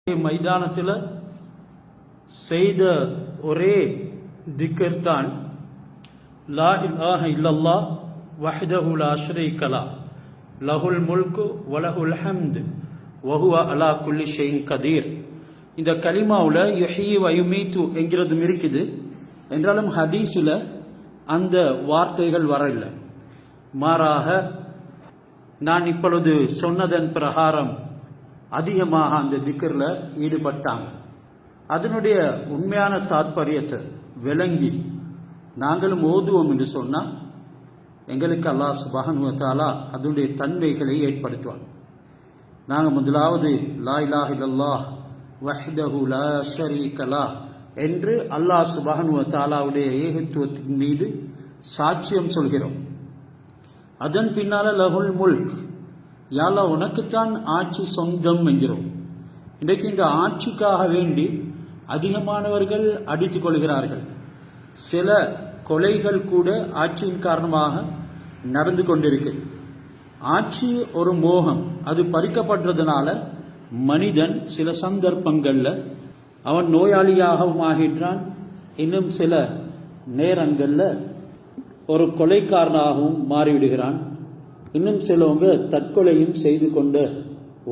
மைதானத்தில் செய்த ஒரே திக்ர் தான் லா இலாஹ இல்லல்லாஹ் வஹ்தஹு லா ஷரீக லஹ் லஹுல் முல்கு வலஹுல் ஹம்து வஹுவ அலா குல்லி ஷைஇன் கதீர். இந்த கலிமாவில் யுஹ்யி வ யுமீத்து என்கிறதும் இருக்குது. என்றாலும் ஹதீஸில் அந்த வார்த்தைகள் வரவில்லை. மாறாக நான் இப்பொழுது சொன்னதன் பிரகாரம் அதிகமாக அந்த திக்ரில் ஈடுபட்டாங்க. அதனுடைய உண்மையான தாத்பரியத்தை விளங்கி நாங்களும் ஓதுவோம் என்று சொன்னால் எங்களுக்கு அல்லாஹ் சுப்ஹானஹு வ தஆலா அதனுடைய தன்மைகளை ஏற்படுத்துவாங்க. நாங்கள் முதலாவது லா இலாஹ இல்லல்லாஹ் வஹ்தஹு லா ஷரீக லஹ் என்று அல்லாஹ் சுப்ஹானஹு வ தஆலாவுடைய ஏகத்துவத்தின் மீது சாட்சியம் சொல்கிறோம். அதன் பின்னால் லஹுல் முல்க், யாழ்லா உனக்குத்தான் ஆட்சி சொந்தம் என்கிறோம். இன்றைக்கு இந்த ஆட்சிக்காக வேண்டி அதிகமானவர்கள் அடித்துக் கொள்கிறார்கள். சில கொலைகள் கூட ஆட்சியின் காரணமாக நடந்து கொண்டிருக்கு. ஆட்சி ஒரு மோகம், அது பறிக்கப்படுறதுனால மனிதன் சில சந்தர்ப்பங்களில் அவன் நோயாளியாகவும் ஆகின்றான். இன்னும் சில நேரங்களில் ஒரு கொலைக்காரனாகவும் மாறிவிடுகிறான். இன்னும் சிலவங்க தற்கொலையும் செய்து கொண்ட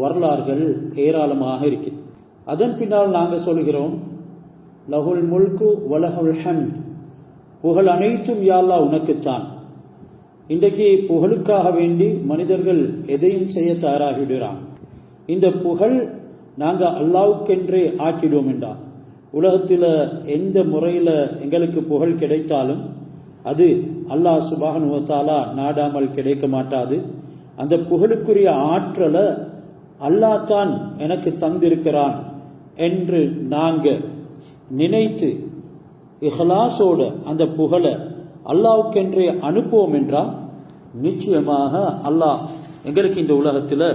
வரலாறுகள் ஏராளமாக இருக்கு. அதன் பின்னால் நாங்கள் சொல்கிறோம் லஹுல் முல்கு வலஹுல் ஹம்த், புகழ் அனைத்தும் யா அல்லாஹ் உனக்குத்தான். இன்றைக்கு புகழுக்காக வேண்டி மனிதர்கள் எதையும் செய்ய தயாராகிவிடுகிறான். இந்த புகழ் நாங்கள் அல்லாஹ்வுக்கென்றே ஆக்கிடுவோம் என்றால் உலகத்தில் எந்த முறையில் எங்களுக்கு புகழ் கிடைத்தாலும் அது அல்லாஹ் சுப்ஹானஹு வ தஆலா நாடாமல் கிடைக்க மாட்டாது. அந்த புகழுக்குரிய ஆற்றலை அல்லாஹ் தான் எனக்கு தந்திருக்கிறான் என்று நாங்கள் நினைத்து இஹ்லாஸோட அந்த புகழை அல்லாஹ்வுக்கென்றே அனுப்புவோம் என்றால் நிச்சயமாக அல்லாஹ் எங்களுக்கு இந்த உலகத்தில்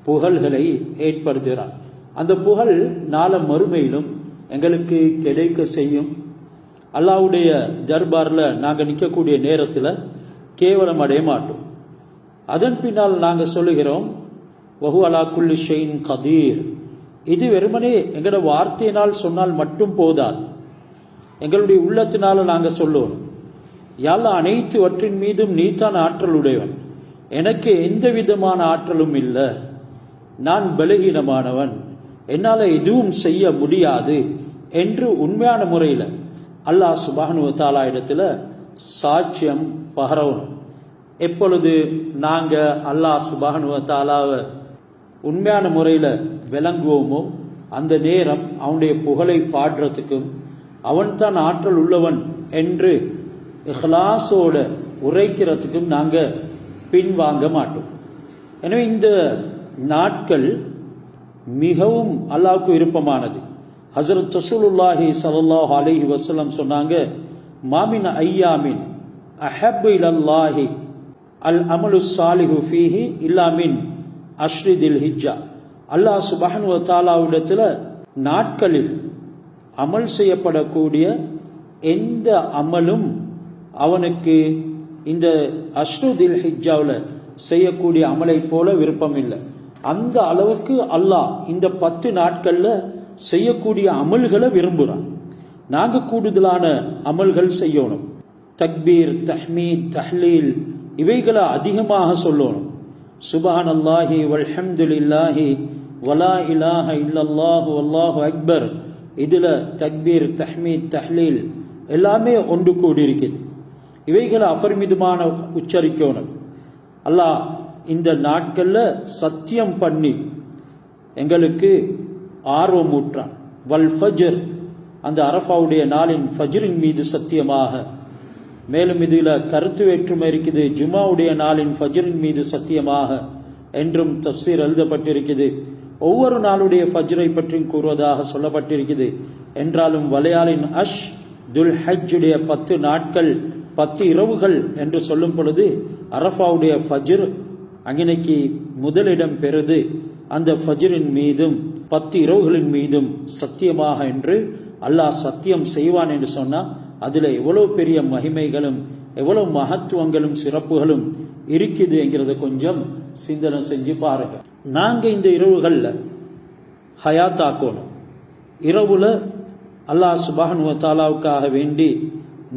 புகழ்களை ஏற்படுத்துகிறான். அந்த புகழ் நாள மறுமையிலும் எங்களுக்கு கிடைக்க செய்யும். அல்லாஹ்வுடைய தர்பாரில் நாங்கள் நிற்கக்கூடிய நேரத்தில் கேவலம் அடைய மாட்டோம். அதன் பின்னால் நாங்கள் சொல்லுகிறோம் வஹு அலா குல்லி ஷைஇன் கதீர். இது வெறுமனே எங்களோட வார்த்தையினால் சொன்னால் மட்டும் போதாது, எங்களுடைய உள்ளத்தினால நாங்கள் சொல்லுவோம் யா அல்லாஹ் அனைத்துவற்றின் மீதும் நீதான் ஆற்றல் உடையவன், எனக்கு எந்த விதமான ஆற்றலும் இல்லை, நான் பலகீனமானவன், என்னால் எதுவும் செய்ய முடியாது என்று உண்மையான முறையில் அல்லாஹ் சுப்ஹானஹு வ தஆலா இடத்துல சாட்சியம் பகரணும். எப்பொழுது நாங்கள் அல்லாஹ் சுப்ஹானஹு வ தஆலாவை உண்மையான முறையில் விளங்குவோமோ அந்த நேரம் அவனுடைய புகழை பாடுறதுக்கும் அவன்தான் ஆற்றல் உள்ளவன் என்று இஹ்லாஸோட உரைக்கிறதுக்கும் நாங்கள் பின்வாங்க மாட்டோம். எனவே இந்த நாட்கள் மிகவும் அல்லாஹ்வுக்கு விருப்பமானது. ஹஸரத் ரசூலுல்லாஹி ஸல்லல்லாஹு அலைஹி வஸல்லம் சொன்னாங்க, மாமின் ஐயாமின் அஹப்பு இலல்லாஹி அல் அமலு ஸாலிஹு ஃபீஹி இல்லா மின் அஷ்ரி தில் ஹிஜ்ஜா. அல்லாஹ் சுப்ஹானஹு வ தஆலாவிடத்தில் நாட்களில் அமல் செய்யப்படக்கூடிய எந்த அமலும் அவனுக்கு இந்த அஷ்ரு தில் ஹிஜ்ஜாவில் செய்யக்கூடிய அமலை போல விருப்பம் இல்லை. அந்த அளவுக்கு அல்லாஹ் இந்த 10 நாட்களில் செய்யக்கூடிய அமல்களை விரும்புகிறான். நாங்கள் கூடுதலான அமல்கள் செய்யணும். தக்பீர், தஹ்மீத், தஹ்லீல் இவைகளை அதிகமாக சொல்லணும். சுப்ஹானல்லாஹி வல்ஹம்துலில்லாஹி வலா இலாஹ இல்லல்லாஹு வல்லாஹு அக்பர். இதில் தக்பீர், தஹ்மீத், தஹ்லீல் எல்லாமே ஒன்று கூடி இருக்குது. இவைகளை அபரிமிதமான உச்சரிக்கணும். அல்லாஹ் இந்த நாட்களில் சத்தியம் பண்ணி எங்களுக்கு ஆர்வம் ஊற்றான். வல் ஃபஜ்ர், அந்த அரஃபாவுடைய நாளின் ஃபஜ்ரின் மீது சத்தியமாக. மேலும் இதில் கருத்து வேற்றுமை இருக்குது. ஜுமாவுடைய நாளின் ஃபஜ்ரின் மீது சத்தியமாக என்றும் தஃப்சீர் எழுதப்பட்டிருக்குது. ஒவ்வொரு நாளுடைய ஃபஜ்ரை பற்றியும் கூறுவதாக சொல்லப்பட்டிருக்குது. என்றாலும் வலையாளின் அஷ் துல் ஹஜ்ஜுடைய 10 நாட்கள் 10 இரவுகள் என்று சொல்லும் பொழுது அரஃபாவுடைய ஃபஜ்ர் அங்கனைக்கு முதலிடம் பெறுது. அந்த ஃபஜ்ரின் மீதும் 10 இரவுகளின் மீதும் சத்தியமாக என்று அல்லாஹ் சத்தியம் செய்வான் என்று சொன்னால் அதில் எவ்வளோ பெரிய மகிமைகளும் எவ்வளோ மகத்துவங்களும் சிறப்புகளும் இருக்குது என்கிறத கொஞ்சம் சிந்தனை செஞ்சு பாருங்க. நாங்கள் இந்த இரவுகளில் ஹயாத்தாக்கணும். இரவுல அல்லாஹ் சுப்ஹானஹு வ தஆலாவுக்காக வேண்டி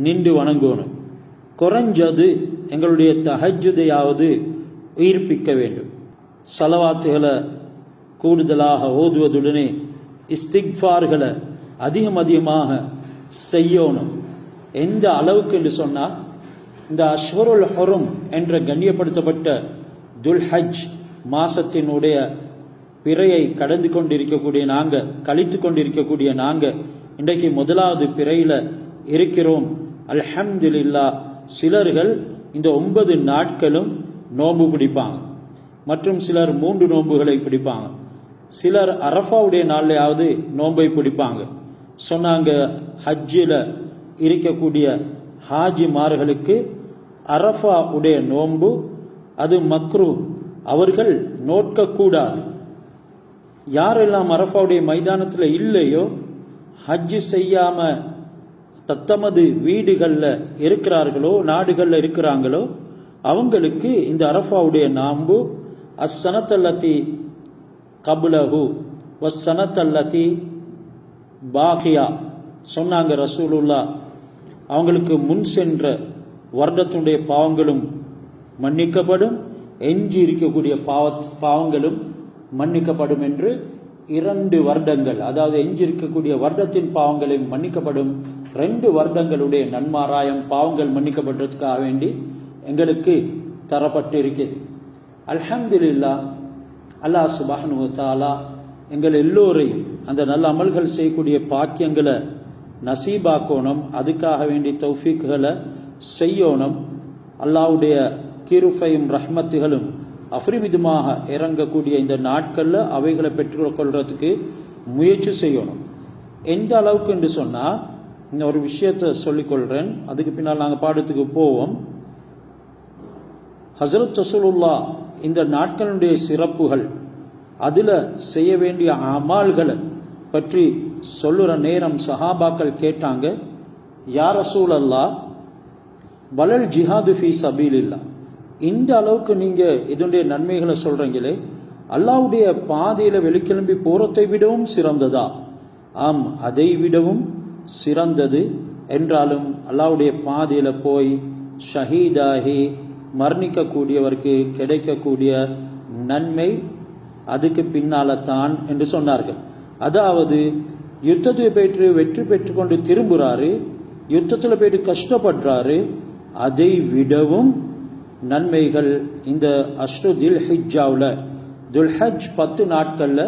நின்று வணங்கணும். குறைஞ்சது எங்களுடைய தஹஜ்ஜுதையாவது உயிர்ப்பிக்க வேண்டும். ஸலவாத்துகளை கூடுதலாக ஓதுவதுடனே இஸ்திக்ஃபார்களை அதிகமாக செய்யணும். எந்த அளவுக்கு என்று சொன்னால், இந்த அஷ்ஹுருல் ஹுரும் என்ற கண்ணியப்படுத்தப்பட்ட துல்ஹஜ் மாசத்தினுடைய பிறையை கடந்து கொண்டிருக்கக்கூடிய நாங்கள், கழித்து கொண்டிருக்கக்கூடிய நாங்கள் இன்றைக்கு முதலாவது பிறையில் இருக்கிறோம். அல்ஹம்துலில்லாஹ். சிலர்கள் இந்த 9 நாட்களும் நோன்பு பிடிப்பாங்க, மற்றும் சிலர் 3 நோன்புகளை பிடிப்பாங்க. சிலர் அரஃபாவுடைய நாளையாவது நோன்பை பிடிப்பாங்க. சொன்னாங்க, ஹஜ்ஜில் இருக்கக்கூடிய ஹாஜிமார்களுக்கு அரஃபா உடைய நோன்பு அது மக்ரூ, அவர்கள் நோட்கக்கூடாது. யாரெல்லாம் அரஃபாவுடைய மைதானத்தில் இல்லையோ, ஹஜ்ஜு செய்யாம தத்தமது வீடுகளில் இருக்கிறார்களோ, நாடுகளில் இருக்கிறாங்களோ, அவங்களுக்கு இந்த அரஃபாவுடைய நோன்பு அஸ்ஸனத்தல்லதி கபுலஹு வஸ்ஸனத்தல்லதி பாகியா சொன்னாங்க ரசூலுல்லாஹ். அவங்களுக்கு முன் சென்ற வருடத்தினுடைய பாவங்களும் மன்னிக்கப்படும், எஞ்சி இருக்கக்கூடிய பாவங்களும் மன்னிக்கப்படும் என்று 2 வருடங்கள், அதாவது எஞ்சி இருக்கக்கூடிய வருடத்தின் பாவங்களையும் மன்னிக்கப்படும். 2 வருடங்களுடைய நன்மாராயம் பாவங்கள் மன்னிக்கப்படுறதுக்காக வேண்டி எங்களுக்கு தரப்பட்டு இருக்கிறது. அல்ஹம்துலில்லாஹ். அல்லாஹ் சுப்ஹானஹு வ தஆலா எங்கள் எல்லோரையும் அந்த நல்ல அமல்கள் செய்யக்கூடிய பாக்கியங்களை நசீபாக்கணும். அதுக்காக வேண்டி தௌஃபீக்குகளை செய்யணும். அல்லாஹ்வுடைய கிருபையும் ரஹ்மத்துகளும் அஃரிமிதமாக இறங்கக்கூடிய இந்த நாட்களில் அவைகளை பெற்றுக்கொள்றதுக்கு முயற்சி செய்யணும். எந்த அளவுக்கு என்று சொன்னால், இந்த ஒரு விஷயத்தை சொல்லிக்கொள்கிறேன், அதுக்கு பின்னால் நாங்கள் பாடத்துக்கு போவோம். ஹஸரத் ரசூலுல்லாஹ் இந்த நாட்களுடைய சிறப்புகள், அதில் செய்ய வேண்டிய அமால்களை பற்றி சொல்லுற நேரம் சஹாபாக்கள் கேட்டாங்க, யா ரசூலல்லாஹ் வலல் ஜிஹாது ஃபீ சபீலில்லாஹ், இந்த அளவுக்கு நீங்கள் இதனுடைய நன்மைகளை சொல்கிறீங்களே, அல்லாஹ்வுடைய பாதையில் வெளிக்கிளம்பி போகிறதை விடவும் சிறந்ததா? ஆம், அதை விடவும் சிறந்தது. என்றாலும் அல்லாஹ்வுடைய பாதையில் போய் ஷஹீதாகி மரணிக்கக்கூடியவருக்கு கிடைக்கக்கூடிய நன்மை அதுக்கு பின்னால தான் என்று சொன்னார்கள். அதாவது யுத்தத்தை போயிட்டு வெற்றி பெற்றுக்கொண்டு திரும்புறாரு, யுத்தத்தில் போயிட்டு கஷ்டப்படுறாரு, அதை விடவும் நன்மைகள் இந்த அஷ்ரு துல்ஹிஜ்ஜாவில், துல்ஹஜ் 10 நாட்களில்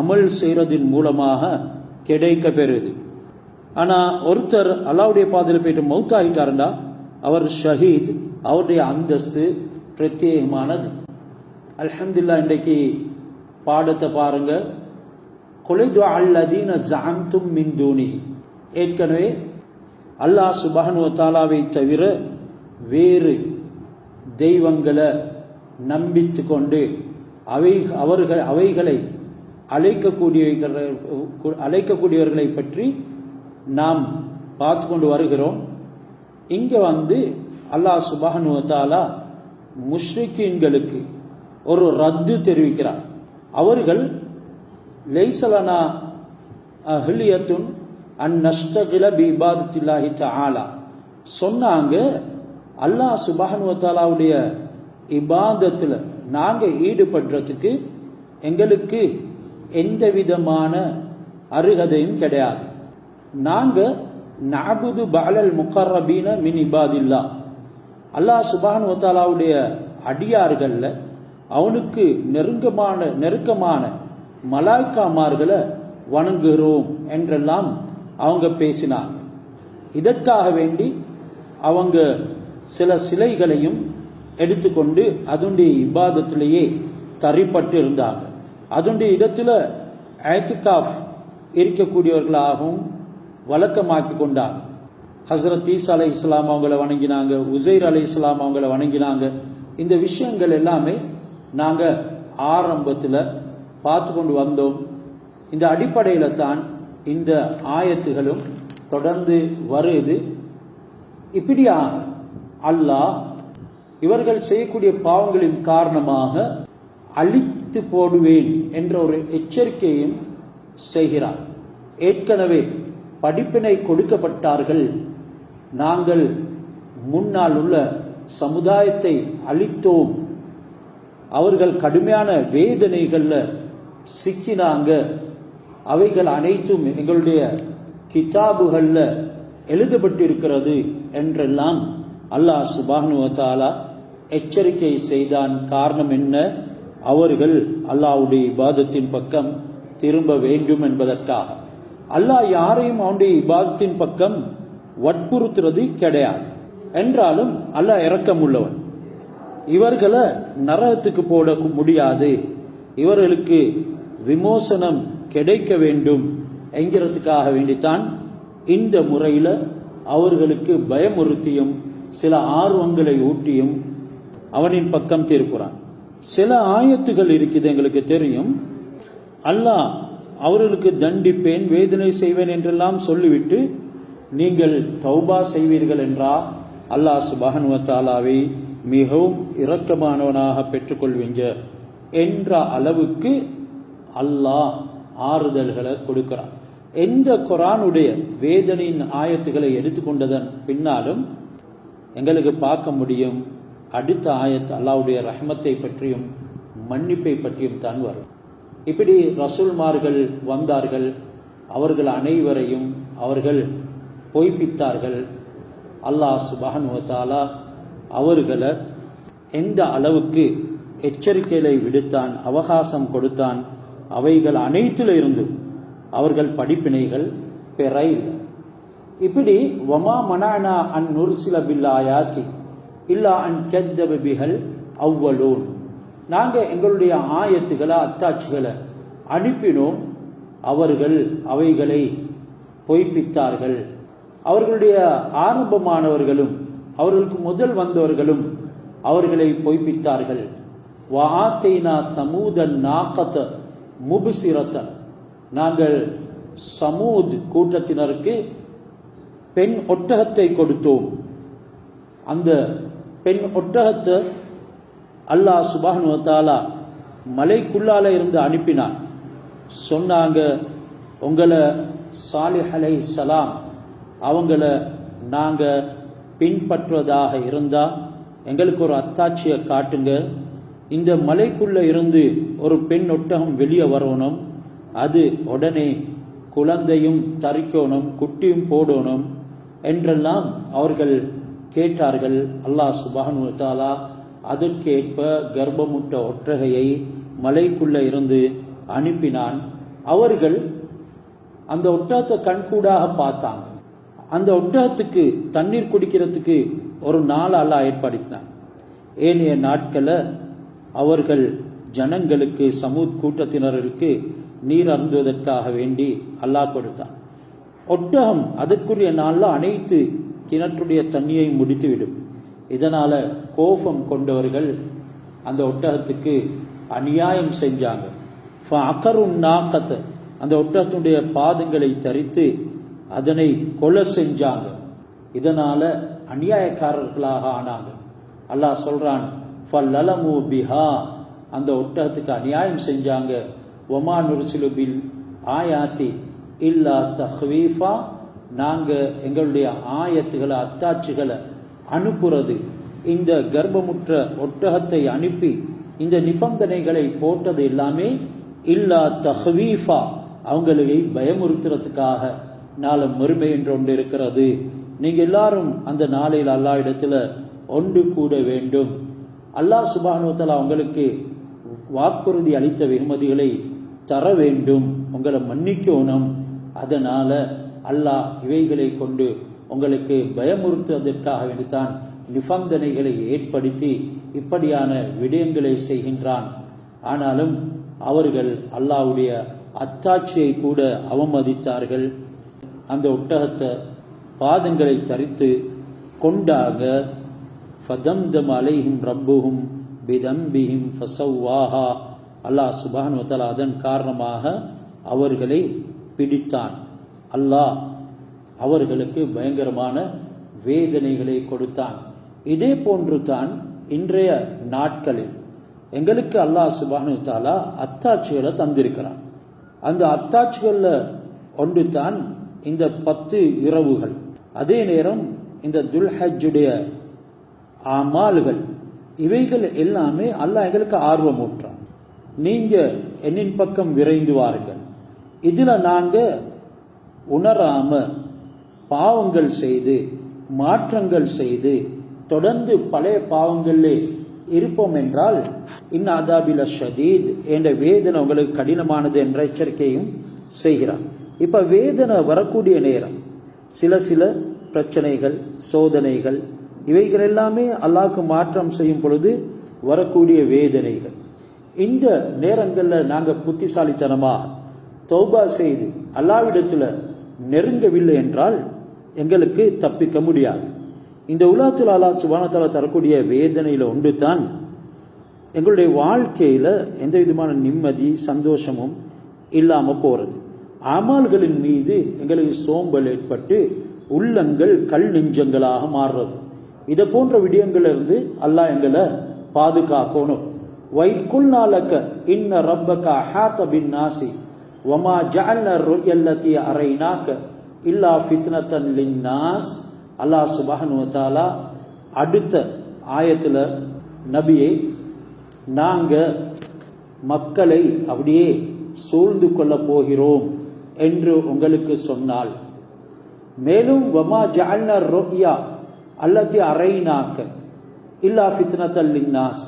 அமல் செய்கிறதின் மூலமாக கிடைக்க பெறுது. ஆனால் ஒருத்தர் அல்லாஹ்வுடைய பாதையில் போயிட்டு மௌத்தாகிட்டாருண்டா அவர் ஷஹீத், அவருடைய அந்தஸ்து பிரத்யேகமானது. அல்ஹம்துலில்லாஹ். இன்றைக்கு பாடத்தை பாருங்க. கொலைது அல்லதீன ஜஅம்தும் மின் தூனிஹி, ஏற்கனவே அல்லாஹ் சுப்ஹானஹு வ தஆலாவை தவிர வேறு தெய்வங்களை நம்பித்து கொண்டு அவைகளை அழைக்கக்கூடியவர்களை பற்றி நாம் பார்த்து கொண்டு வருகிறோம். இங்கே அல்லாஹ் சுப்ஹானஹு வ தஆலா முஷ்ரிக்கீன்களுக்கு ஒரு ரத்து தெரிவிக்கிறார். அவர்கள் லைஸலனா அஹ்லியத்துன் அன் நஷ்தகில பி இபாதத்தில்லாஹி தஆலா சொன்னாங்க, அல்லாஹ் சுப்ஹானஹு வ தஆலாவுடைய இபாதத்தில் நாங்கள் ஈடுபடுறதுக்கு எங்களுக்கு எந்த விதமான அருகதையும் கிடையாது. நாங்கள் நஅபுது பஅலல் முகர்ரபீன மின் இபாதில்லா, அல்லாஹ் சுப்ஹானஹு வ தஆலாவுடைய அடியார்களில் அவனுக்கு நெருக்கமான மலாய்க்காமார்களை வணங்குகிறோம் என்றெல்லாம் அவங்க பேசினாங்க. இதற்காக வேண்டி அவங்க சில சிலைகளையும் எடுத்துக்கொண்டு அதனுடைய இபாதத்திலேயே தரிப்பட்டு இருந்தாங்க. அதனுடைய இடத்துல ஐத்திகாஃப் இருக்கக்கூடியவர்களாகவும் வழக்கமாக்கி கொண்டாங்க. ஹஸ்ரத் ஈசா அலைஹிஸ்ஸலாம் அவங்கள வணங்கினாங்க, உசைர் அலைஹிஸ்ஸலாம் அவங்கள வணங்கினாங்க. இந்த விஷயங்கள் எல்லாமே நாங்கள் ஆரம்பத்தில் பார்த்து கொண்டு வந்தோம். இந்த அடிப்படையில் தான் இந்த ஆயத்துகளும் தொடர்ந்து வருது. இப்படியா அல்லாஹ் இவர்கள் செய்யக்கூடிய பாவங்களின் காரணமாக அழித்து போடுவேன் என்ற ஒரு எச்சரிக்கையும் செய்கிறார். ஏற்கனவே படிப்பினை கொடுக்கப்பட்டார்கள். நாங்கள் முன்னால் உள்ள சமுதாயத்தை அழித்தோம், அவர்கள் கடுமையான வேதனைகள்ல சிக்கினாங்க, அவைகள் அனைத்தும் எங்களுடைய கிதாபுகள்ல எழுதப்பட்டிருக்கிறது என்றெல்லாம் அல்லாஹ் சுப்ஹானஹு வ தஆலா எச்சரிக்கை செய்தான். காரணம் என்ன? அவர்கள் அல்லாஹ்வுடைய இபாதத்தின் பக்கம் திரும்ப வேண்டும் என்பதற்காக. அல்லாஹ் யாரையும் அவனுடைய இபாதத்தின் பக்கம் வற்புறுத்துறது கிடையாது. என்றாலும் அல்லாஹ் இரக்கம் உள்ளவன். இவர்களை நரகத்துக்கு போட முடியாது, இவர்களுக்கு விமோசனம் கிடைக்க வேண்டும் என்கிறதுக்காக வேண்டித்தான் இந்த முறையில் அவர்களுக்கு பயமுறுத்தியும் சில ஆர்வங்களை ஊட்டியும் அவனின் பக்கம் திருப்புறான். சில ஆயத்துகள் இருக்குது, எங்களுக்கு தெரியும். அல்லாஹ் அவர்களுக்கு தண்டிப்பேன், வேதனை செய்வேன் என்றெல்லாம் சொல்லிவிட்டு நீங்கள் தௌபா செய்வீர்கள் என்றால் அல்லாஹ் சுப்ஹானஹு வ தஆலாவை மிகவும் இரக்கமானவனாக பெற்றுக்கொள்வீங்க என்ற அளவுக்கு அல்லாஹ் ஆறுதல்களை கொடுக்கிறான். எந்த குர்ஆனுடைய வேதனையின் ஆயத்துக்களை எடுத்துக்கொண்டதன் பின்னாலும் எங்களுக்கு பார்க்க முடியும், அடுத்த ஆயத் அல்லாஹ்வுடைய ரஹ்மத்தை பற்றியும் மன்னிப்பை பற்றியும் தான் வரும். இப்படி ரசூல்மார்கள் வந்தார்கள், அவர்கள் அனைவரையும் அவர்கள் பொய்ப்பித்தார்கள். அல்லாஹ் சுப்ஹானஹு வ தஆலா அவர்களை எந்த அளவுக்கு எச்சரிக்கைகளை விடுத்தான், அவகாசம் கொடுத்தான், அவைகள் அனைத்துல இருந்து அவர்கள் படிப்பினைகள் பெற இல்லை. இப்படி வமா மனானா அன் நுர்சில பில் ஆயாத்தி இல்லா அன் கத்தப பிஹல் அவ்வலூன், நாங்கள் எங்களுடைய ஆயத்துக்களை அத்தாட்சிகளை அனுப்பினோம், அவர்கள் அவைகளை பொய்ப்பித்தார்கள். அவர்களுடைய ஆரம்பமானவர்களும் அவர்களுக்கு முதல் வந்தவர்களும் அவர்களை பொய்ப்பித்தார்கள். வஆத்தைனா சமூதன் நாகத முப்சிரத்தன், நாங்கள் சமூத் கூட்டத்தினருக்கு பெண் ஒட்டகத்தை கொடுத்தோம். அந்த பெண் ஒட்டகத்தை அல்லாஹ் சுப்ஹானஹு வ தஆலா மலைக்குள்ளால இருந்து அனுப்பினான். சொன்னாங்க, உங்களை சாலிஹ் அலைஹிஸ்ஸலாம் அவங்கள நாங்கள் பின்பற்றுவதாக இருந்தால் எங்களுக்கு ஒரு அத்தாட்சியை காட்டுங்க. இந்த மலைக்குள்ள இருந்து ஒரு பெண் ஒட்டகம் வெளியே வரணும், அது உடனே குழந்தையும் தரிக்கணும், குட்டியும் போடணும் என்றெல்லாம் அவர்கள் கேட்டார்கள். அல்லாஹ் சுப்ஹானஹு வ தஆலா அதற்கேற்ப கர்ப்பமுட்ட ஒட்டகையை மலைக்குள்ள இருந்து அனுப்பினான். அவர்கள் அந்த ஒட்டகத்தை கண்கூடாக பார்த்தாங்க. அந்த ஒட்டகத்துக்கு தண்ணீர் குடிக்கிறதுக்கு ஒரு நாள் அல்லாஹ் ஏற்படுத்தினான். ஏனைய நாட்களை அவர்கள் ஜனங்களுக்கு சமூத் கூட்டத்தினருக்கு நீர் அருந்துவதற்காக வேண்டி அல்லாஹ் கொடுத்தான். ஒட்டகம் அதற்குரிய நாளில் அனைத்து கிணற்றுடைய தண்ணியை முடித்துவிடும். இதனால கோபம் கொண்டவர்கள் அந்த ஒட்டகத்துக்கு அநியாயம் செஞ்சாங்க. அந்த ஒட்டகத்துடைய பாதங்களை தரித்து அதனை கொலை செஞ்சாங்க. இதனால அநியாயக்காரர்களாக ஆனாங்க. அல்லாஹ் சொல்றான், ஃபல்லலமு பிஹா, அந்த ஒட்டகத்துக்கு அநியாயம் செஞ்சாங்க. வமா நுர்சிலு பில் ஆயாத்தி இல்லா தஹ்வீஃபா, நாங்க எங்களுடைய ஆயத்துகளை அத்தாட்சிகளை அனுப்புறது, இந்த கர்ப்பமுற்ற ஒட்டகத்தை அனுப்பி இந்த நிபந்தனைகளை போட்டது எல்லாமே இல்லா தஹ்வீஃபா, அவங்களை பயமுறுத்துறதுக்காக. நாளை மறுமை என்று ஒன்று இருக்கிறது, நீங்க எல்லாரும் அந்த நாளையில் அல்லாஹ் இடத்துல ஒன்று கூட வேண்டும். அல்லாஹ் சுப்ஹானஹு வ தஆலா உங்களுக்கு வாக்குறுதி அளித்த வெகுமதிகளை தர வேண்டும், உங்களை மன்னிக்கணும். அதனால அல்லாஹ் இவைகளை கொண்டு உங்களுக்கு பயமுறுத்துவதற்காக வேண்டித்தான் நிபந்தனைகளை ஏற்படுத்தி இப்படியான விடயங்களை செய்கின்றான். ஆனாலும் அவர்கள் அல்லாஹ்வுடைய அத்தாட்சியை கூட அவமதித்தார்கள். அந்த ஒட்டகத்தை பாதங்களை தரித்து கொண்டாக. ஃபதம்தம் அலைஹிம் ரப்புஹும் பிதம்பிஹிம் ஃபஸவ்வாஹா, அல்லாஹ் சுப்ஹானஹு வ தஆலா அதன் காரணமாக அவர்களை பிடித்தான். அல்லாஹ் அவர்களுக்கு பயங்கரமான வேதனைகளை கொடுத்தான். இதே போன்று தான் இன்றைய நாட்களில் எங்களுக்கு அல்லாஹ் சுப்ஹானஹு வ தஆலா அத்தாட்சிகளை தந்திருக்கிறான். அந்த அத்தாட்சிகள்ல ஒன்று தான் இந்த 10 இரவுகள். அதே நேரம் இந்த துல்ஹஜ்ஜுடைய அமால்கள், இவைகள் எல்லாமே அல்லாஹ் எங்களுக்கு ஆர்வம் ஊற்றான். நீங்க என்னின் பக்கம் விரைந்து வாருங்கள். இதுல நாங்க உணராம பாவங்கள் செய்து மாற்றங்கள் செய்து தொடர்ந்து பழைய பாவங்களிலே இருப்போம் என்றால் இன் அதாபில ஷதீத் என்ற வேதனை உங்களுக்கு கடினமானது என்ற எச்சரிக்கையும் செய்கிறார். இப்ப வேதனை வரக்கூடிய நேரம் சில பிரச்சனைகள், சோதனைகள், இவைகள் எல்லாமே அல்லாஹ்க்கு மாற்றம் செய்யும் பொழுது வரக்கூடிய வேதனைகள். இந்த நேரங்களில் நாங்க புத்திசாலித்தனமாக தௌபா செய்து அல்லாஹ்விடத்துல நெருங்கவில்லை என்றால் எங்களுக்கு தப்பிக்க முடியாது. இந்த உலகத்தில் அல்லாஹ் சுப்ஹானஹு வ தஆலா தரக்கூடிய வேதனையில ஒன்று தான் எங்களுடைய வாழ்க்கையில எந்த விதமான நிம்மதி சந்தோஷமும் இல்லாம போறது. அமல்களின் மீது எங்களுக்கு சோம்பல் ஏற்பட்டு உள்ளங்கள் கல் நெஞ்சங்களாக மாறுறது. இதை போன்ற விடயங்களிலிருந்து அல்லாஹ் எங்களை பாதுகாக்கணும். வைக்குல்நாலக இன்ன ரப்பக அஹாத பின் நாசி வமா ஜஅல்னா ருயல்லதி அரைனாக இல்லா ஃபித்னத்தன் லின்னாஸ். அல்லாஹ் சுப்ஹானஹு வ தஆலா அடுத்த ஆயத்துல நபியை நாங்க மக்களை அப்படியே சூழ்ந்து கொள்ள போகிறோம் என்று உங்களுக்கு சொன்னால், மேலும் வமா ஜஅல்னா ருயா அல்லதி அரைனாக இல்லா ஃபித்னத்தன் லின்னாஸ்,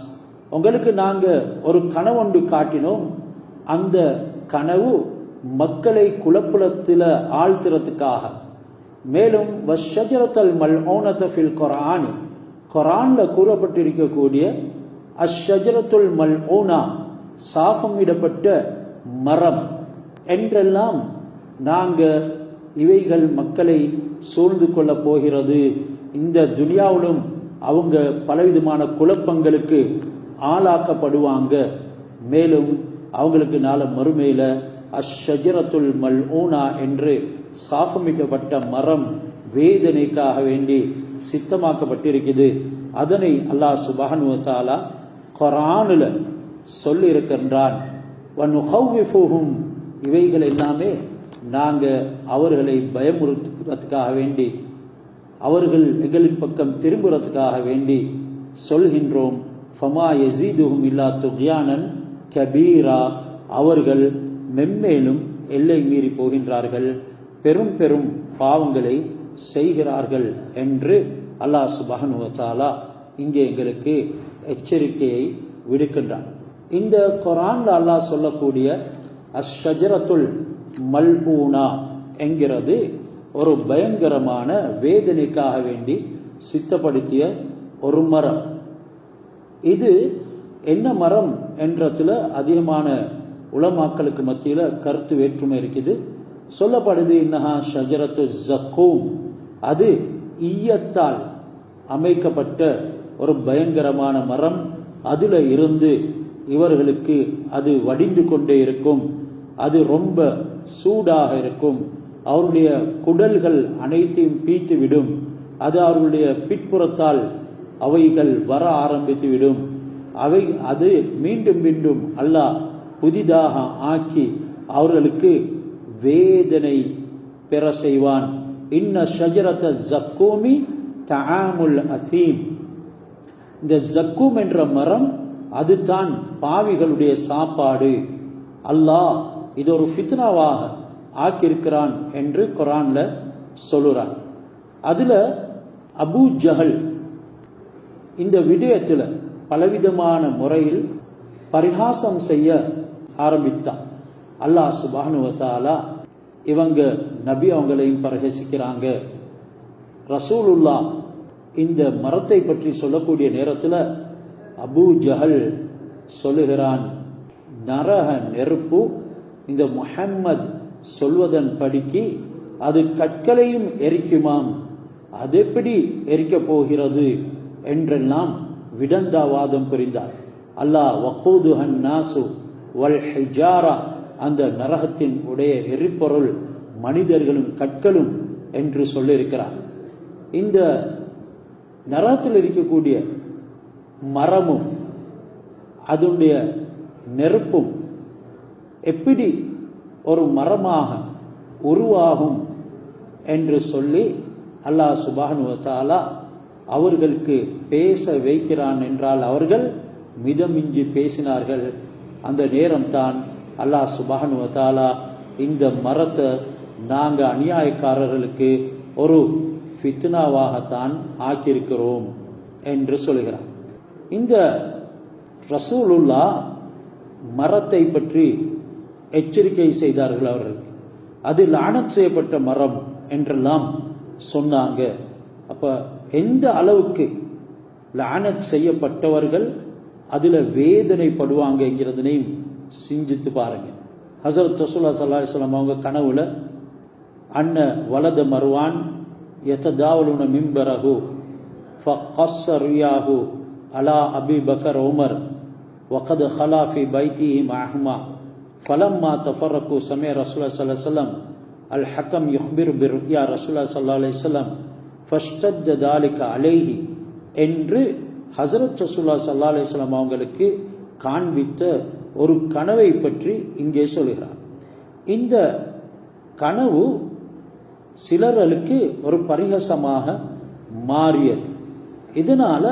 உங்களுக்கு நாங்க ஒரு கனவு ஒன்று காட்டினோம், அந்த கனவு மக்களை குழப்பத்துல ஆழ்த்துறதுக்காக. மேலும் வஷ்ஷஜரத்தல் மல்ஊனத ஃபில் குர்ஆன், குர்ஆன்ல கூறப்பட்டிருக்கக்கூடிய அஷ்ஷஜரத்துல் மல்ஊனா, சாபமிடப்பட்ட மரம் என்றெல்லாம் நாங்க இவைகள் மக்களை சூழ்ந்து கொள்ள போகிறது. இந்த துனியாவிலும் அவங்க பலவிதமான குழப்பங்களுக்கு ஆளாக்கப்படுவாங்க. மேலும் அவங்களுக்கு நாள மறுமையில அஷ்ஷஜரத்துல் மல்ஊனா என்று சாபமிடப்பட்ட மரம் வேதனைக்காக வேண்டி சித்தமாக்கப்பட்டிருக்குது. அதனை அல்லாஹ் சுப்ஹானஹு வ தஆலா குர்ஆன்ல சொல்லி இருக்கின்றான். வனுகவ்விஃபுஹும், இவைகள் எல்லாமே நாங்க அவர்களை பயமுறுத்துறதுக்காக வேண்டி, அவர்கள் எங்களின் பக்கம் திரும்புறதுக்காக வேண்டி சொல்கின்றோம். ஃபமா யஸீதுஹும் இல்லா துக்யானன் கபீரா, அவர்கள் மென்மேலும் எல்லை மீறி போகின்றார்கள், பெரும் பெரும் பாவங்களை செய்கிறார்கள் என்று அல்லாஹ் சுப்ஹானஹு வ தஆலா இங்கே எங்களுக்கு எச்சரிக்கையை விடுக்கின்றான். இந்த குர்ஆன்ல அல்லாஹ் சொல்லக்கூடிய அஷ்ஷஜரத்துல் மல்ஊனா என்கிறது ஒரு பயங்கரமான வேதனைக்காக வேண்டி சித்தப்படுத்திய ஒரு மரம். இது என்ன மரம் என்றதுல அதிகமான உலமாக்களுக்கு மத்தியில கருத்து வேற்றுமை இருக்குது. சொல்லப்படுது இன்னஹா ஷஜரத்து ஸக்கூம், அது ஈயத்தால் அமைக்கப்பட்ட ஒரு பயங்கரமான மரம். அதுல இருந்து இவர்களுக்கு அது வடிந்து கொண்டே இருக்கும், அது ரொம்ப சூடாக இருக்கும், அவருடைய குடல்கள் அனைத்தையும் பீத்து விடும், அது அவர்களுடைய பிற்புறத்தால் அவைகள் வர ஆரம்பித்து விடும். அது மீண்டும் மீண்டும் அல்லாஹ் புதிதாக ஆக்கி அவர்களுக்கு வேதனை பெற செய்வான். இன்ன ஷஜரத ஸக்கூமி தஆமுல் அஸீம், இந்த ஸக்கூம் என்ற மரம் அதுதான் பாவிகளுடைய சாப்பாடு. அல்லாஹ் இது ஒரு ஃபித்னாவாக ஆக்கியிருக்கிறான் என்று குர்ஆன்ல சொல்லுறான். அதுல அபூ ஜஹல் இந்த விடயத்துல பலவிதமான முறையில் பரிகாசம் செய்ய ஆரம்பித்தான். அல்லாஹ் சுப்ஹானஹு வ தஆலா இவங்க நபி அவங்களையும் பரிகசிக்கிறாங்க. ரசூலுல்லாஹ் இந்த மரத்தை பற்றி சொல்லக்கூடிய நேரத்துல அபூ ஜஹல் சொல்லுகிறான், நரக நெருப்பு இந்த முஹம்மது சொல்வதன் படிக்கு அது கற்களையும் எரிக்குமாம், அது எப்படி எரிக்கப் போகிறது என்றெல்லாம் விடந்தாவாதம் புரிந்தார். அல்லாஹ் வகூதுஹன் நாசு வல் ஹிஜாரா, அந்த நரகத்தின் உடைய எரிபொருள் மனிதர்களும் கற்களும் என்று சொல்லியிருக்கிறார். இந்த நரகத்தில் இருக்கக்கூடிய மரமும் அதனுடைய நெருப்பும் எப்படி ஒரு மரமாக உருவாகும் என்று சொல்லி அல்லாஹ் சுப்ஹானஹு வ தஆலா அவர்களுக்கு பேச வைக்கிறான் என்றால் அவர்கள் மிதமிஞ்சி பேசினார்கள். அந்த நேரம்தான் அல்லாஹ் சுப்ஹானஹு வ தஆலா இந்த மரத்தை நாங்கள் அநியாயக்காரர்களுக்கு ஒரு ஃபித்னாவாகத்தான் ஆக்கியிருக்கிறோம் என்று சொல்கிறார். இந்த ரசூலுல்லாஹ் மரத்தை பற்றி எச்சரிக்கை செய்தார்கள். அவர்களுக்கு அது லானத் செய்யப்பட்ட மரம் என்றெல்லாம் சொன்னாங்க. அப்ப எந்த அளவுக்கு லானத் செய்யப்பட்டவர்கள் அதில் வேதனைப்படுவாங்கிறதையும் சிந்தித்து பாருங்க. ஹஸரத் ரசூலுல்லாஹி ஸல்லல்லாஹு அலைஹி வஸல்லம் அவங்க கனவுல அன்ன வலத மர்வான் யததாவலுன மிம்பரஹு ஃபகஸ்ஸ ரியாஹு அலா அபி பக்கர் உமர் வகத் ஹலா ஃபி பைத்திஹி மஅஹுமா ஃபலம்மா தஃபரகு சமய ரசூலுல்லாஹி ஸல்லல்லாஹு அலைஹி வஸல்லம் அல் ஹக்கம் யுஹ்பிரு பிருயா ரசூலுல்லாஹி ஸல்லல்லாஹு அலைஹி வஸல்லம் ஃபஷ்தத்த தாலிக அலைஹி என்று ஹஸரத் ரசூலுல்லாஹி ஸல்லல்லாஹு அலைஹி வஸல்லம் அவங்களுக்கு காண்பித்த ஒரு கனவை பற்றி இங்கே சொல்கிறார். இந்த கனவு சிலர்களுக்கு ஒரு பரிகாசமாக மாறியது. இதனால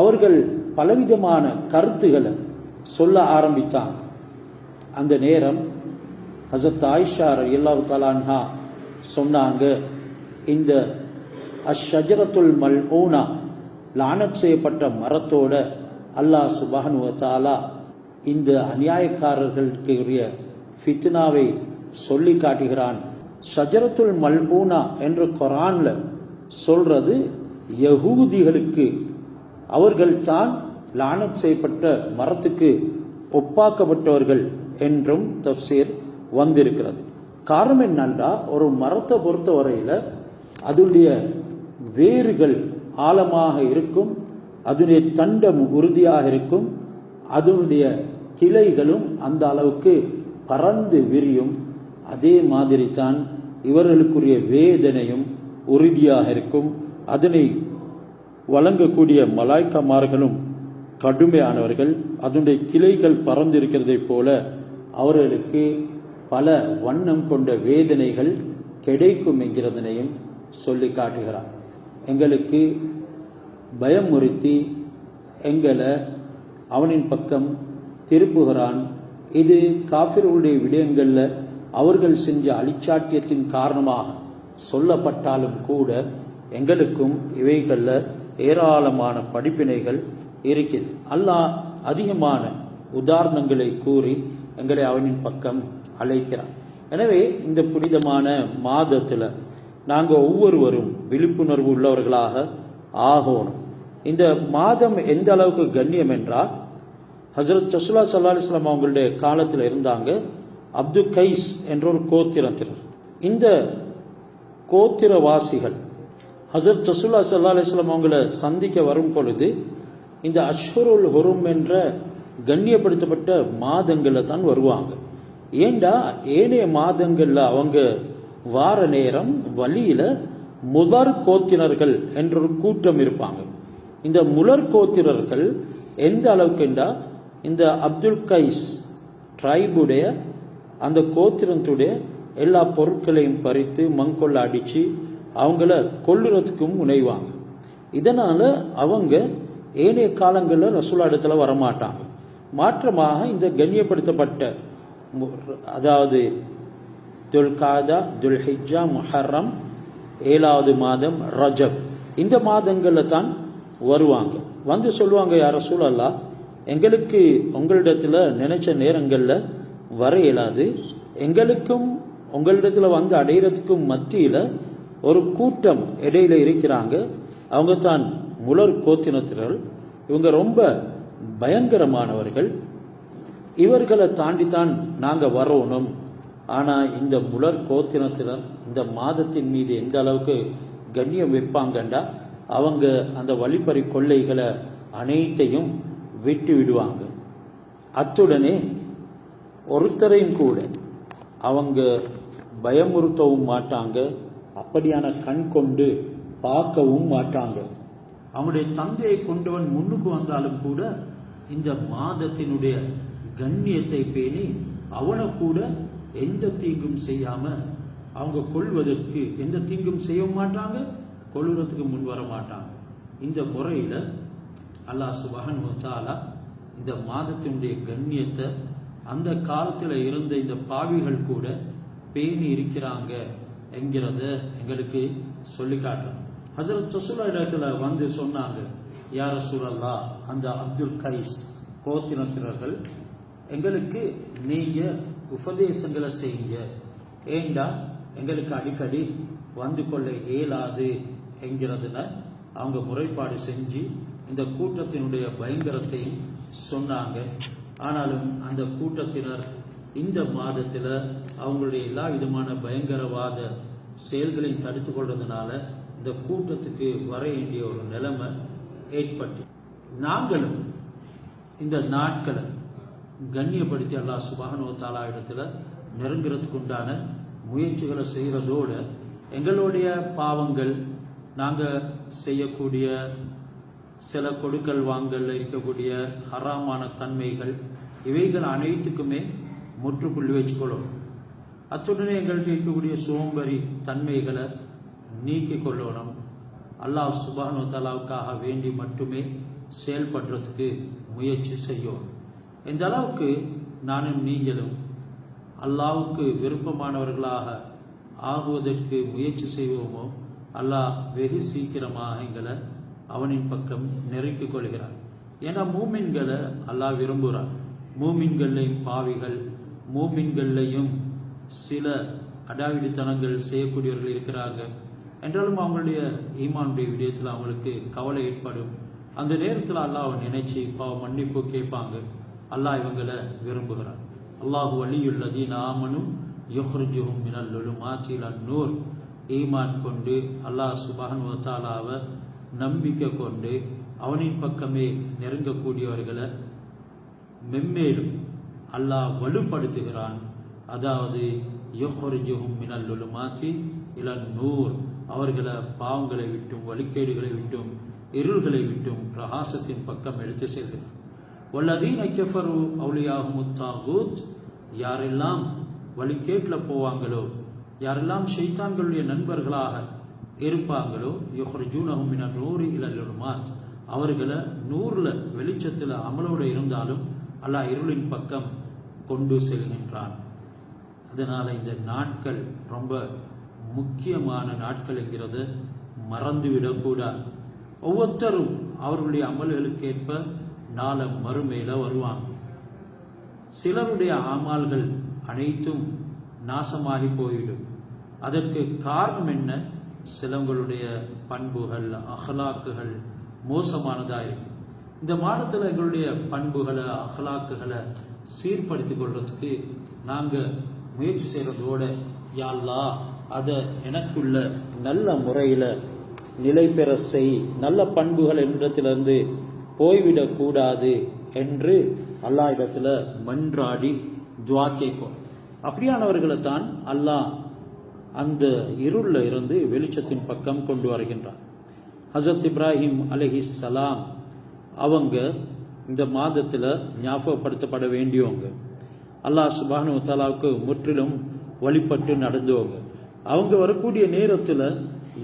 அவர்கள் பலவிதமான கருத்துக்களை சொல்ல ஆரம்பித்தாங்க. அந்த நேரம் ஹஸரத் ஆயிஷா ரலியல்லாஹு தஆலா அன்ஹா சொன்னாங்க, இந்த அஷ்ஷஜரத்துல் மல்ஊனா லானத் செய்யப்பட்ட மரத்தோட அல்லாஹ் சுப்ஹானஹு வ தஆலா இந்த அநியாயக்காரர்களுக்கு உரிய ஃபித்னாவை சொல்லி காட்டுகிறான். ஷஜரத்துல் மல்ஊனா என்று குர்ஆன்ல சொல்றது யஹூதிகளுக்கு அவர்கள் தான் லானத் செய்யப்பட்ட மரத்துக்கு ஒப்பாக்கப்பட்டவர்கள் என்றும் தஃப்சீர் வந்திருக்கிறது. காரணம் என்னன்னா, ஒரு மரத்தை பொறுத்த வரையில அதனுடைய வேர்கள் ஆழமாக இருக்கும், அதனுடைய தண்டம் உறுதியாக இருக்கும், அதனுடைய கிளைகளும் அந்த அளவுக்கு பறந்து விரியும். அதே மாதிரி தான் இவர்களுக்குரிய வேதனையும் உறுதியாக இருக்கும். அதனை வழங்கக்கூடிய மலாய்க்கமார்களும் கடுமையானவர்கள். அதனுடைய கிளைகள் பறந்திருக்கிறதை போல அவர்களுக்கு பல வண்ணம் கொண்ட வேதனைகள் கிடைக்கும் என்கிறதனையும் சொல்லி காட்டுகிறார். எங்களுக்கு பயமுறுத்தி எங்களை அவனின் பக்கம் திருப்புகிறான். இது காஃபிர்களுடைய விடயங்கள்ல அவர்கள் செஞ்ச அழிச்சாட்டியத்தின் காரணமாக சொல்லப்பட்டாலும் கூட எங்களுக்கும் இவைகள்ல ஏராளமான படிப்பினைகள் இருக்குது. அல்லாஹ் அதிகமான உதாரணங்களை கூறி எங்களை அவனின் பக்கம் அழைக்கிறான். எனவே இந்த புனிதமான மாதத்தில் நாங்கள் ஒவ்வொருவரும் விழிப்புணர்வு உள்ளவர்களாக ஆகணும். இந்த மாதம் எந்த அளவுக்கு கண்ணியம் என்றால், ஹஸரத் ரசூலுல்லாஹி ஸல்லல்லாஹு அலைஹி வஸல்லம் அவங்களுடைய காலத்தில் இருந்தாங்க அப்துல் கைஸ் என்ற ஒரு கோத்திரத்தினர். இந்த கோத்திரவாசிகள் ஹஸரத் ரசூலுல்லாஹி ஸல்லல்லாஹு அலைஹி வஸல்லம் அவங்களை சந்திக்க வரும் பொழுது இந்த அஷ்ஹுருல் ஹுரும் என்ற கண்ணியப்படுத்தப்பட்ட மாதங்களில் தான் வருவாங்க. ஏண்டா ஏனைய மாதங்களில் அவங்க வார நேரம் வழியில முதற் கோத்திரர்கள் என்ற ஒரு கூட்டம் இருப்பாங்க. இந்த முலர் கோத்திரர்கள் எந்த அளவுக்குண்டா, இந்த அப்துல் கைஸ் ட்ரைபுடைய அந்த கோத்திரத்துடைய எல்லா பொருட்களையும் பறித்து மங்கொள்ள அடித்து அவங்கள கொல்லுறதுக்கும் முனைவாங்க. இதனால அவங்க ஏனைய காலங்களில் ரசூலுல்லாஹ் இடத்துல வரமாட்டாங்க. மாற்றமாக இந்த கண்ணியப்படுத்தப்பட்ட, அதாவது துல்காதா, துல்ஹிஜ்ஜா, முஹர்ரம், 7வது மாதம் ரஜப், இந்த மாதங்களில் தான் வருவாங்க. வந்து சொல்லுவாங்க, யார் ரசூலல்லாஹ், எங்களுக்கு உங்களிடத்தில் நினைச்ச நேரங்களில் வர இயலாது, எங்களுக்கும் உங்களிடத்தில் வந்து அடையிறதுக்கும் மத்தியில் ஒரு கூட்டம் இடையில இருக்கிறாங்க, அவங்க தான் முலர் கோத்திரத்தினர், இவங்க ரொம்ப பயங்கரமானவர்கள், இவர்களை தாண்டித்தான் நாங்கள் வரணும். ஆனால் இந்த முலர் கோத்திரத்தினர் இந்த மாதத்தின் மீது எந்த அளவுக்கு கண்ணியம் வைப்பாங்கண்டா, அவங்க அந்த வழிப்பறி கொள்ளைகளை அனைத்தையும் விட்டு விடுவாங்க. அத்துடனே ஒருத்தரையும் கூட அவங்க பயமுறுத்தவும் மாட்டாங்க, அப்படியான கண் கொண்டு பார்க்கவும் மாட்டாங்க. அவனுடைய தந்தையை கொண்டவன் முன்னுக்கு வந்தாலும் கூட இந்த மாதத்தினுடைய கண்ணியத்தை பேணி அவனை கூட எந்த தீங்கும் செய்யாம அவங்க கொள்வதற்கு எந்த தீங்கும் செய்ய மாட்டாங்க, கொள்வதற்கு முன் வர மாட்டாங்க. இந்த முறையில அல்லாஹ் சுப்ஹானஹு வ தஆலா இந்த மாதத்தினுடைய கண்ணியத்தை அந்த காலத்தில் இருந்த இந்த பாவிகள் கூட பேணி இருக்கிறாங்க என்கிறத எங்களுக்கு சொல்லி காட்டுறோம். ஹஸரத் ரசூலுல்லாஹி இடத்துல வந்து சொன்னாங்க, யா ரசூலல்லாஹ், அந்த அப்துல் கைஸ் கோத்திரத்தினர்கள் எங்களுக்கு நீங்க உபதேசங்களை செய்யுங்க, ஏண்டா எங்களுக்கு அடிக்கடி வந்து கொள்ள இயலாது என்கிறதுல அவங்க முறைப்பாடு செஞ்சு இந்த கூட்டத்தினுடைய பயங்கரத்தையும் சொன்னாங்க. ஆனாலும் அந்த கூட்டத்தினர் இந்த மாதத்தில் அவங்களுடைய எல்லா விதமான பயங்கரவாத செயல்களையும் தடுத்து கொள்றதுனால இந்த கூட்டத்துக்கு வர வேண்டிய ஒரு நிலைமை ஏற்பட்டு, நாங்களும் இந்த நாட்களை கண்ணியப்படுத்தி அல்லாஹ் சுப்ஹானஹு வ தஆலா இடத்துல நெருங்கிறதுக்கு உண்டான முயற்சிகளை செய்கிறதோடு எங்களுடைய பாவங்கள், நாங்கள் செய்யக்கூடிய சில கொடுக்கல் வாங்கல் இருக்கக்கூடிய ஹராமான தன்மைகள், இவைகள் அனைத்துக்குமே முற்றுப்புள்ளி வச்சுக்கொள்ளணும். அத்துடனே எங்கள்கிட்ட இருக்கக்கூடிய சோம்பரி தன்மைகளை நீக்கி கொள்ளணும். அல்லாஹ் சுப்ஹானஹு வ தஆலாவுக்காக வேண்டி மட்டுமே செயல்படுறதுக்கு முயற்சி செய்யணும். இந்த அளவுக்கு நானும் நீங்களும் அல்லாஹ்வுக்கு விருப்பமானவர்களாக ஆகுவதற்கு முயற்சி செய்வோமோ, அல்லாஹ் வெகு சீக்கிரமாக எங்களை அவனின் பக்கம் நெருக்கிக் கொள்கிறார். ஏன்னா மூமின்களை அல்லாஹ் விரும்புகிறார். மூமின்கள்லையும் பாவிகள், மூமின்கள்லையும் சில அடாவிடித்தனங்கள் செய்யக்கூடியவர்கள் இருக்கிறாங்க. என்றாலும் அவங்களுடைய ஈமானுடைய விடயத்தில் அவங்களுக்கு கவலை ஏற்படும். அந்த நேரத்தில் அல்லாஹ் நினைச்சு மன்னிப்பு கேட்பாங்க. அல்லாஹ் இவங்களை விரும்புகிறார். அல்லாஹு வலியுல்லதீன ஆமனு யுஹ்ரிஜுஹும் மினல் லுலுமாத்தி இலன் நூர். ஈமான் கொண்டு அல்லாஹ் சுப்ஹானஹு வ தஆலாவை நம்பிக்கை கொண்டு அவனின் பக்கமே நெருங்கக்கூடியவர்களை மென்மேலும் அல்லாஹ் வலுப்படுத்துகிறான். அதாவது யுஹ்ரிஜுஹும் மினல் லுலுமாத்தி இலன் நூர், அவர்களை பாவங்களை விட்டும் வழிகேடுகளை விட்டும் இருள்களை விட்டும் பிரகாசத்தின் பக்கம் எடுத்து செல்கிறான். வல்லதீன கஃபரு அவுலியாஹுமுத் தாகூத், யாரெல்லாம் வழிகேட்டில் போவாங்களோ, யாரெல்லாம் ஷைத்தான்களுடைய நண்பர்களாக இருப்பாங்களோ, யுஹ்ரிஜூனஹும் மினன் நூரி இலல் லுலுமாத், அவர்களை நூறில் வெளிச்சத்தில் அமலோடு இருந்தாலும் அல்லாஹ் இருளின் பக்கம் கொண்டு செல்கின்றான். அதனால் இந்த நாட்கள் ரொம்ப முக்கியமான நாட்கள் என்கிறத மறந்துவிடக்கூடாது. ஒவ்வொருத்தரும் அவர்களுடைய அமல்களுக்கேற்ப நாள மறுமையில வருவாங்க. சிலருடைய அமல்கள் அனைத்தும் நாசமாகி போய்விடும். அதற்கு காரணம் என்ன? சிலவங்களுடைய பண்புகள், அஹ்லாக்குகள் மோசமானதாக இருக்கு. இந்த மாதத்தில் எங்களுடைய பண்புகளை, அஹ்லாக்குகளை சீர்படுத்தி கொள்றதுக்கு நாங்கள் முயற்சி செய்கிறதோடு, யா அல்லாஹ் அதை எனக்குள்ள நல்ல முறையில் நிலை பெற செய், நல்ல பண்புகள் என்னிடத்திலிருந்து போய்விடக்கூடாது என்று அல்லாஹ் இடத்துல மன்றாடி துவா கேட்கும். அப்படியானவர்களை தான் அல்லாஹ் அந்த இருளில் இருந்து வெளிச்சத்தின் பக்கம் கொண்டு வருகின்றார். ஹஸரத் இப்ராஹிம் அலைஹிஸ்ஸலாம் அவங்க இந்த மாதத்தில் ஞாபகப்படுத்தப்பட வேண்டியவங்க. அல்லாஹ் சுப்ஹானஹு வ தஆலாவுக்கு முற்றிலும் வழிபட்டு நடந்தவங்க. அவங்க வரக்கூடிய நேரத்தில்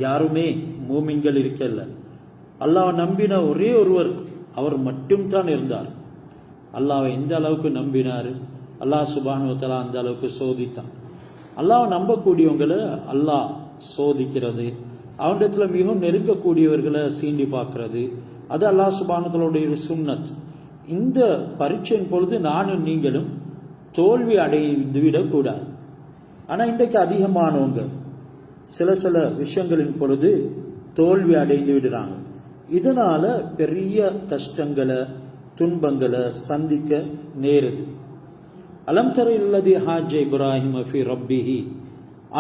யாருமே மூமின்கள் இருக்கல. அல்லாஹ் நம்பின ஒரே ஒருவர் அவர் மட்டும்தான் இருந்தார். அல்லாஹ் எந்த அளவுக்கு நம்பினார், அல்லாஹ் சுப்ஹானஹு வ தஆலா அந்த அளவுக்கு சோதித்தான். அல்லாஹ் நம்பக்கூடியவங்களை அல்லாஹ் சோதிக்கிறது, அவனிடத்துல மிகவும் நெருங்கக்கூடியவர்களை சீண்டி பார்க்கறது, அது அல்லாஹ் சுப்ஹானஹு வ தஆலாவுடைய சுன்னத். இந்த பரீட்சையின் பொழுது நானும் நீங்களும் தோல்வி அடைந்து விடக்கூடாது. ஆனால் இன்றைக்கு அதிகமானவங்க சில விஷயங்களின் பொழுது தோல்வி அடைந்து விடுறாங்க. இதனால பெரிய கஷ்டங்களை, துன்பங்களை சந்திக்க நேருது. அலம் தர இல்லதி ஹாஜ இப்ராஹிம் ஃபி ரப்பிஹி,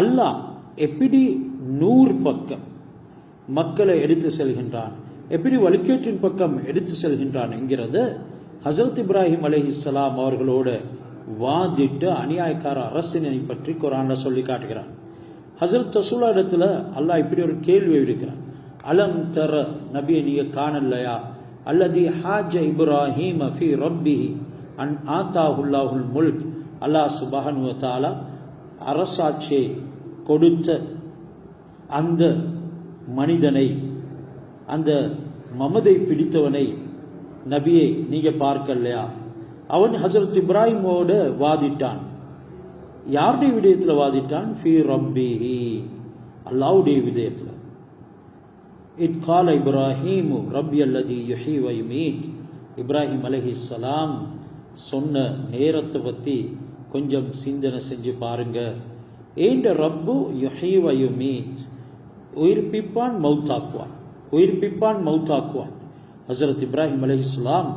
அல்லாஹ் எப்படி 100 பக்கம் மக்களை எடுத்து செல்கின்றான், எப்படி வழிகேட்டின் பக்கம் எடுத்து செல்கின்றான் என்கிறத ஹஸரத் இப்ராஹிம் அலைஹிஸ்ஸலாம் அவர்களோட வாதிட்டு அநியாயக்கார அரசினை பற்றி குர்ஆன்ல சொல்லி காட்டுகிறான். ஹஸரத் ரசூலுல்லாஹ் இடத்துல அல்லாஹ் இப்படி ஒரு கேள்வி விடுக்கிறான். அலம் தர, நபியை நீங்க காணலையா, அல்லதி ஹாஜ இப்ராஹிம் ஃபி ரப்பிஹி அன் ஆதாஹுல்லாஹுல் முல்க், அல்லாஹ் சுப்ஹானஹு வ தஆலா அரசாட்சியை கொடுத்த அந்த மனிதனை, அந்த மமதை பிடித்தவனை நபியை நீங்க பார்க்கலையா? அவன் ஹசரத் இப்ராஹிமோட வாதிட்டான். யாருடைய விடயத்தில் வாதிட்டான்? ஃபீ ரப்பிஹி, அல்லாஹ்வுடைய விடயத்தில். இத் கால இப்ராஹிமு ரப்பி அல்லதி யுஹ்யி வ யுமீத். இப்ராஹிம் அலைஹிஸ்ஸலாம் சொன்ன நேரத்தை பற்றி கொஞ்சம் சிந்தனை செஞ்சு பாருங்க. ஏண்ட ரப்பு யுஹ்யி வ யுமீத், உயிர்ப்பிப்பான் மௌத்தாக்குவான், உயிர்ப்பிப்பான் மௌத்தாக்குவான். ஹசரத் இப்ராஹிம் அலைஹிஸ்ஸலாம்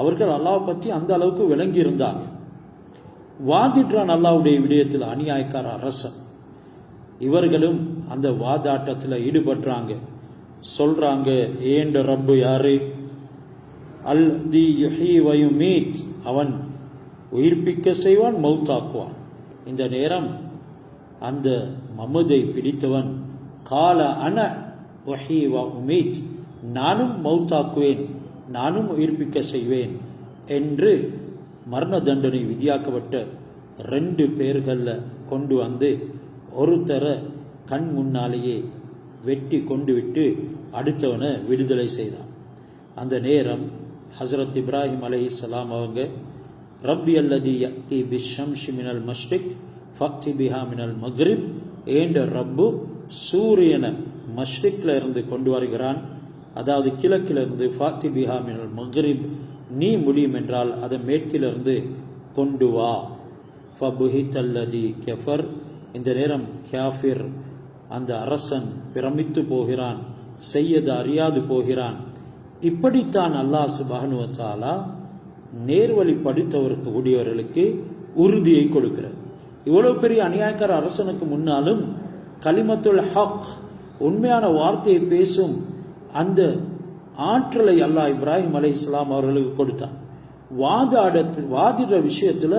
அவர்கள் அல்லாஹ் பற்றி அந்த அளவுக்கு விளங்கி இருந்தாங்க. வாதிடுறான் அல்லாஹ்வுடைய விடயத்தில் அநியாயக்கார அரசன். இவர்களும் அந்த வாதாட்டத்தில் ஈடுபடுறாங்க. சொல்றாங்க, ஏண்ட ரப்பு யாரு? அல் தி யுஹ்யி வ யுமீத், அவன் உயிர்ப்பிக்க செய்வான் மௌத்தாக்குவான். இந்த நேரம் அந்த மமதை பிடித்தவன் கால அன உஹ்யி வ உமீத், நானும் மௌத்தாக்குவேன், நானும் உயிர்ப்பிக்க செய்வேன் என்று மரண தண்டனை விதியாக்கப்பட்ட 2 பேர்களில் கொண்டு வந்து ஒருத்தரை கண் முன்னாலேயே வெட்டி கொண்டு விட்டு அடுத்தவனை விடுதலை செய்தான். அந்த நேரம் ஹசரத் இப்ராஹிம் அலைஹிஸ்ஸலாம் அவங்க ரப்பி அல்லதி யக்தி பிஷம்ஷி மினல் மஷ்ரிக் ஃபக்தி பிஹா மினல் மக்ரிப், ஏண்ட ரப்பு சூரியனை மஷ்ரிக்ல இருந்து கொண்டு வருகிறான், அதாவது கிழக்கிலிருந்து, ஃபாத்தி பிஹா மினல் மக்ரிப், நீ முடியும் என்றால் அதை மேற்கிலிருந்து கொண்டு வா. ஃபபுஹித்தல்லதி கஃபர், இந்த நேரம் காஃபிர் அந்த அரசன் பிரமித்து போகிறான், செய்யது அறியாது போகிறான். இப்படித்தான் அல்லாஹ் சுப்ஹானஹு வ தஆலா நேர்வழி படித்தவருக்கு கூடியவர்களுக்கு உறுதியை கொடுக்கிறார். இவ்வளவு பெரிய அநியாயக்கார அரசனுக்கு முன்னாலும் கலிமத்துல் ஹக், உண்மையான வார்த்தையை பேசும் அந்த ஆற்றலை அல்லாஹ் இப்ராஹிம் அலைஹிஸ்ஸலாம் அவர்களுக்கு கொடுத்தான். வாதிடுற விஷயத்துல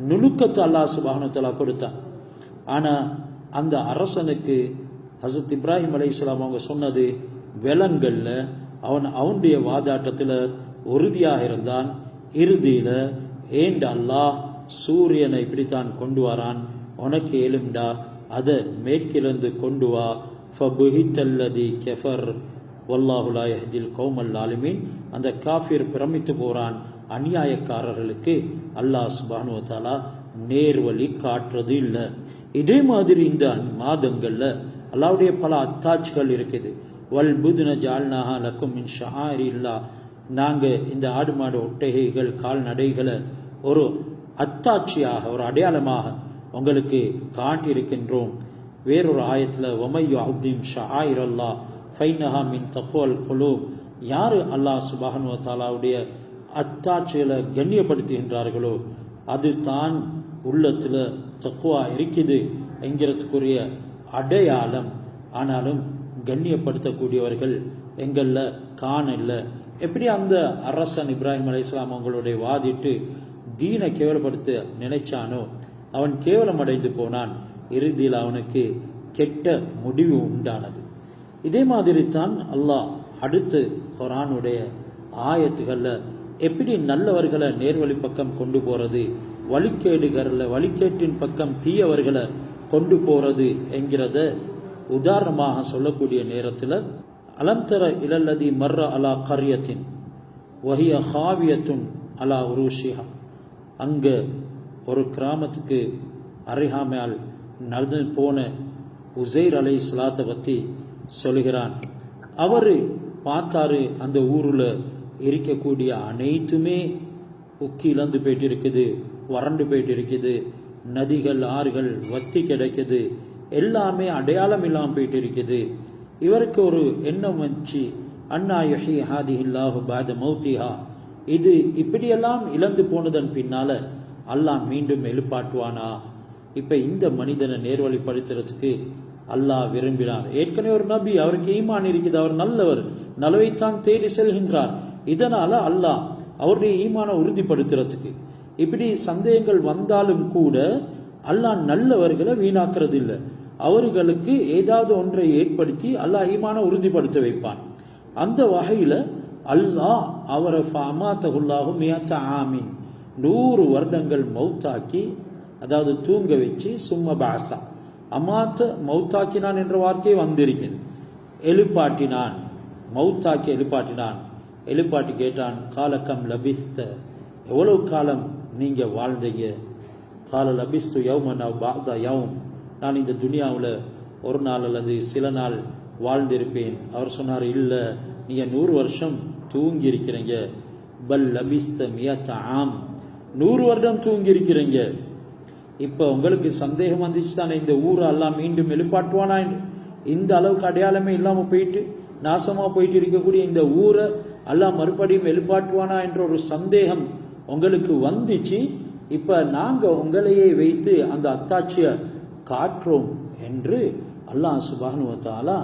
நுணுக்கத்தை அல்லாஹ் சுப்ஹானஹு வ தஆலா கொடுத்தான். ஆனா அந்த அரசனுக்கு ஹசரத் இப்ராஹிம் அலைஹிஸ்ஸலாம் அவங்க சொன்னது விலங்கல்ல. அவனுடைய வாதாட்டத்தில் உறுதியாக இருந்தான். இறுதியில ஏண்ட அல்லாஹ் சூரியனை இப்படித்தான் கொண்டு வரான், உனக்கு ஏழும்டா, அதை மேற்கிலிருந்து கொண்டு வா. ஃபபுஹித்தல்லதி கஃபர் வல்லாஹு லா யஹ்தில் கௌமல் ஆலிமீன், அந்த காஃபிர் பிரமித்து போறான். அநியாயக்காரர்களுக்கு அல்லாஹ் சுப்ஹானஹு வ தஆலா நேர்வழி காட்டுறது இல்லை. இதே மாதிரி இந்த மாதங்கள்ல அல்லாஹ்வுடைய பல அத்தாட்சிகள் இருக்குது. வல் புத்ன ஜஅல்நாஹா லக்கும் மின் ஷஆயிரில்லாஹ், நாங்க இந்த ஆடு மாடு ஒட்டகைகள் கால்நடைகளை ஒரு அத்தாட்சியாக, ஒரு அடையாளமாக உங்களுக்கு காட்டியிருக்கின்றோம். வேறொரு ஆயத்துல வமையு அப்திம் ஷஆயிரல்லாஹ் ஃபைனஹா மின் தக்வல் குலூப், யாரு அல்லாஹ் சுப்ஹானஹு வ தஆலாவுடைய அத்தாட்சிகளை கண்ணியப்படுத்துகின்றார்களோ அது தான் உள்ளத்துல தக்வா இருக்குது என்கிறதுக்குரிய அடையாளம். ஆனாலும் கண்ணியப்படுத்தக்கூடியவர்கள் எங்கள்ல காணல. எப்படி அந்த அரசன் இப்ராஹிம் அலைஹிஸ்ஸலாம் அவங்களுடைய வாதிட்டு தீனை கேவலப்படுத்த நினைச்சானோ அவன் கேவலம் அடைந்து போனான். இறுதியில் அவனுக்கு கெட்ட முடிவு உண்டானது. இதே மாதிரி தான் அல்லாஹ் அடுத்து குர்ஆனுடைய ஆயத்துகள்ல எப்படி நல்லவர்களை நேர்வழி பக்கம் கொண்டு போறது, வழிகேட்டின் பக்கம் தீயவர்களை கொண்டு போறது என்கிறத உதாரணமாக சொல்லக்கூடிய நேரத்தில் அலம் தர இலல்லதி மர்ர அலா கர்யத்தின் வஹிய ஹாவியத்துன் அலா உருஷிஹா, அங்க ஒரு கிராமத்துக்கு அருகாமையால் நடந்து போன உசைர் அலைஹிஸ்ஸலாத்தை பற்றி சொல்கிறான். அவர் பார்த்தாரு அந்த ஊரில் இருக்கக்கூடிய அனைத்துமே உக்கி இழந்து போயிட்டு இருக்குது, வறண்டு போயிட்டு இருக்குது, நதிகள் ஆறுகள் வத்தி கிடைக்குது, எல்லாமே அடையாளம் இல்லாமல் போயிட்டு இருக்குது. இவருக்கு ஒரு எண்ணம் வந்துச்சு, அன்னா யுஹ்யி ஹாதிஹில்லாஹு பஅத மௌத்திஹா, இது இப்படியெல்லாம் இழந்து போனதன் பின்னால அல்லாஹ் மீண்டும் எழுப்பாட்டுவானா? இப்ப இந்த மனிதனை நேர்வழிப்படுத்துறதுக்கு அல்லாஹ் விரும்பினார். ஏற்கனவே ஒரு நபி, அவருக்கு ஈமான் இருக்குது, அவர் நல்லவர், நலவைத்தான் தேடி செல்கின்றார். இதனால அல்லாஹ் அவருடைய ஈமானை உறுதிப்படுத்துறதுக்கு, இப்படி சந்தேகங்கள் வந்தாலும் கூட அல்லாஹ் நல்லவர்களை வீணாக்குறது இல்லை, அவர்களுக்கு ஏதாவது ஒன்றை ஏற்படுத்தி அல்லாஹ் ஈமானை உறுதிப்படுத்த வைப்பான். அந்த வகையில அல்லாஹ் அவரை 100 வருடங்கள் மௌத்தாக்கி அதாவது தூங்க வச்சு சும்ம பாசா அமாத்த மௌத்தாக்கினான் என்ற வார்த்தை வந்திருக்கிறது. எழுப்பாட்டினான், மௌத்தாக்கி எழுப்பாட்டினான். எழுப்பாட்டி கேட்டான், காலக்கம் லபிஸ்த, எவ்வளவு காலம் நீங்க வாழ்ந்தீங்க? கால லபிஸ்து யௌமன் அவ் பாதா யௌம், நான் இந்த துனியாவில் ஒரு நாள் அல்லது சில நாள் வாழ்ந்திருப்பேன். அவர் சொன்னார், இல்லை, நீங்க 100 வருஷம் தூங்கி இருக்கிறீங்க. பல் லபிஸ்த மியத்த ஆம், 100 வருடம் தூங்கி இருக்கிறீங்க. இப்ப உங்களுக்கு சந்தேகம் வந்துச்சு தானே, இந்த ஊரை எல்லாம் மீண்டும் எழுப்பாட்டுவானா? இந்த அளவுக்கு அடையாளமே இல்லாம போயிட்டு நாசமா போயிட்டு இருக்கக்கூடிய இந்த ஊரை எல்லாம் மறுபடியும் எழுப்பாட்டுவானா என்ற ஒரு சந்தேகம் உங்களுக்கு வந்துச்சு. இப்ப நாங்க உங்களையே வைத்து அந்த அத்தாட்சிய காட்டுறோம் என்று அல்லாஹ் சுப்ஹானஹு வ தஆலா